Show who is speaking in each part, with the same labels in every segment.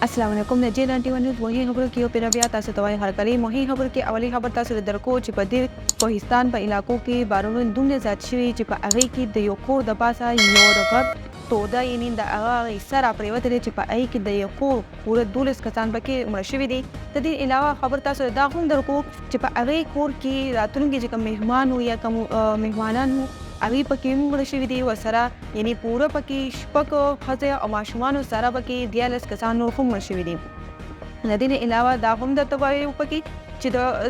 Speaker 1: السلام علیکم د جې 91 نیوز مهمه خبرو کې یو پیره بیا تاسو ته وایي هرکلی مهمه خبرو کې اولي خبر تاسو ته درکو چې په دې کوهستان په علاقو کې بارونو دومره زیات شوي چې په هغې کې د یو کور د پاسه یو د غټ توده یعنې د هغه حصه راپرېوتې چې په هغې کې د یو کور پوره 12 کسان پکې مړه شوي دي. د دې علاوه خبر تاسو دا هم درکو چې په هغې کور کې راتلونکي چې کوم مهمان یا کوم مهمانان وو هغوی پکې هم مړه شوي دي ورسره یعنې پوره پکې شپږ ښځې او ماشومانو سره پکې 14 کسان نور هم مړه شوي دي. د دې نه علاوه دا هم درته وایو پکې چې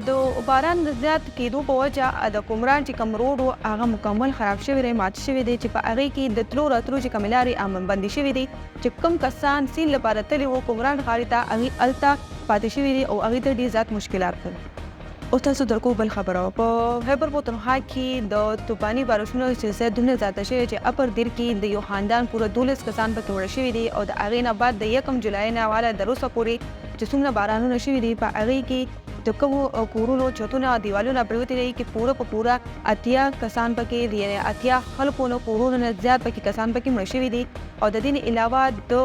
Speaker 1: د باران د زیات کېدو په وجه د کمران چې کوم روډ و هغه مکمل خراب شوی دی مات شوی دی چې په هغې کې د تلو راتلو چې کومې لارې امن بندې شوي دي چې کوم کسان سیند لپاره تللي وو کمران ښاري ته هغوی هلته پاتې شوي دي او هغوی ته ډېر زیات مشکلات کوي. اوس تاسو درکو بل خبره په خیبر پختونخوا کې د طوفاني بارشونو سلسله دومره زیاته شوې چې اپر دیر کې د یو خاندان پوره 12 کسان پکې مړه شوي دي او د هغې نه بعد د 1 جولای نه واله تر اوسه پورې چې څومره بارانونه شوي دي په هغې کې د کومو کورونو چتونه او دیوالونه پرېوتې دي چې پوره په پوره 80 کسان پکې دي یعنې 80 خلکو نه کورونو نه زیات پکې کسان پکې مړه شوي دي او د دې نه علاوه د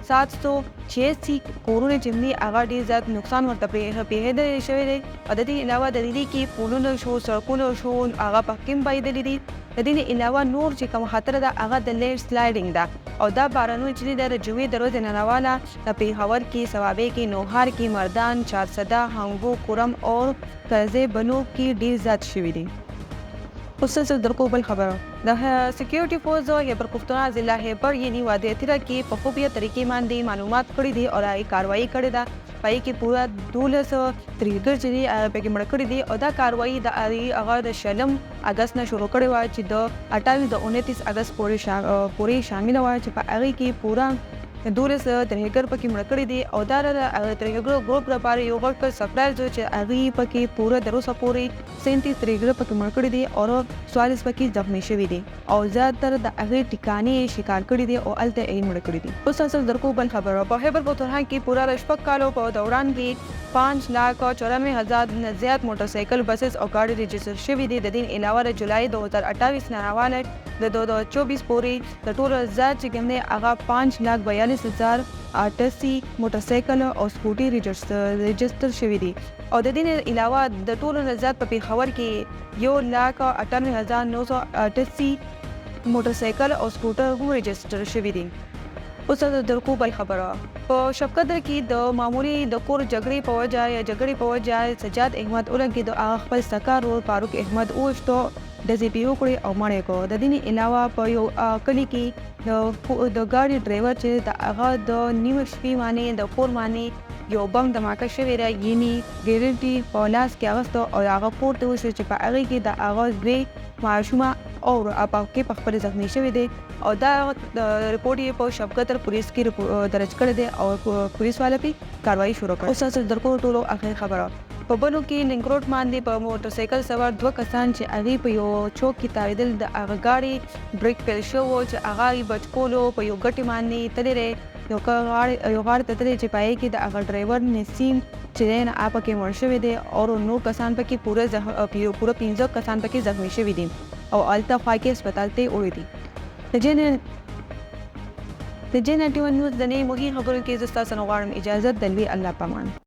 Speaker 1: 786 کورونه چې دي هغه ډېر زیات نقصان ورته پېښېدلی شوی دی او د دې علاوه د دې کې پلونه شو سړکونه شو هغه پکې هم بایدلي دي. د دې نه علاوه نور چې کوم خطر ده هغه د لینډ سلایډینګ ده او دا بارانونه چې دي د جوې دروازې نه راواله د پېښور کې صوابۍ کې نوهار کې مردان چارسده هنګو کرم او کرزی بنو کې ډېر زیات شوي دي. اوس تاسو درکو بل خبره د سکیورټي فورس خیبر پختونخوا ضلع خیبر یعنې وادي اتره کې په خوبیه طریقې باندې معلومات کړي دي او هغې کاروایي کړې ده په هغې کې پوره 12 ترهګر چې دي پکې مړه کړي دي او دا کاروایي د هغه د 20 اګست نه شروع کړې وه چې د 28 د 29 اګست پورې شامله وه چې په هغې کې پوره 12 ترهګر پکې مړه کړي دي او دا د ترهګر ګروپ لپاره یو غټ سرپرایز و چې هغوی پکې پوره تر اوسه پورې 37 ترهګر پکې مړه کړي دي او 44 پکې زخمي شوي دي او زیاتره د هغې ټکانې شکار کړي دي او هلته یې مړه کړي دي. اوس تاسو درکو بل خبره په خیبر پختونخوا کې پوره د 6 کالو په دوران کې 5,94,000 نه زیات موټرسایکل بسز او ګاډي رجسټر شوي دي. د دې علاوه د جولای 2028 نه راواله د 2024 پورې د ټولو زیات چې کوم دی هغه 5,42,088 موټرسایکل او سکوټي رجسټر شوي دي او د دې علاوه د ټولو نه زیات په پېښور کې 1,98,988 موټرسایکل او سکوټر هم رجسټر شوي دي. اوس د درکو بل خبره په شفقدر کې د معمولي د کور جګړې په وجه سجاد احمد اولنګي د هغه خپل سکار ورور فاروق احمد اوشتو ډزې وکړې او مړ یې کړ. د دې علاوه په یو کلي کې د ګاډي ډرایور چې د هغه د نیمه شپې باندې د کور باندې یو بم دماکه شوی دی یعنې ګیرنټي په لاس کې اغوسته او هغه پورته وشو چې په هغې کې د هغه درې ماشومه او کې په خپل زخمي شوی دی او دا رپورټ یې په شفقدر پولیس کې درج کړی دی او پولیس والا پې کاروایي شروع کړه. اوس تاسو درکو ټولو اخر خبره په بنو کې لینک روډ باندې په موټرسایکل سوار 2 کسان چې هغې په یو چوک کې تاوېدل د هغه ګاډي بریک فیل شوی و چې هغه یې بچ کولو په یو ګټې باندې تللی دی یو غاړې ته تللی چې په هغې کې د هغه ډرایور نسیم چې دی نه هغه پکې مړ شوی دی او نور کسان پکې پوره 15 کسان پکې زخمي شوي دي او هلته خوا کې هسپتال ته وړي دي. د جې 91 نیوز د نوي مهمې خبرو کې زه ستاسو نه غواړم اجازت د لوی الله په امان.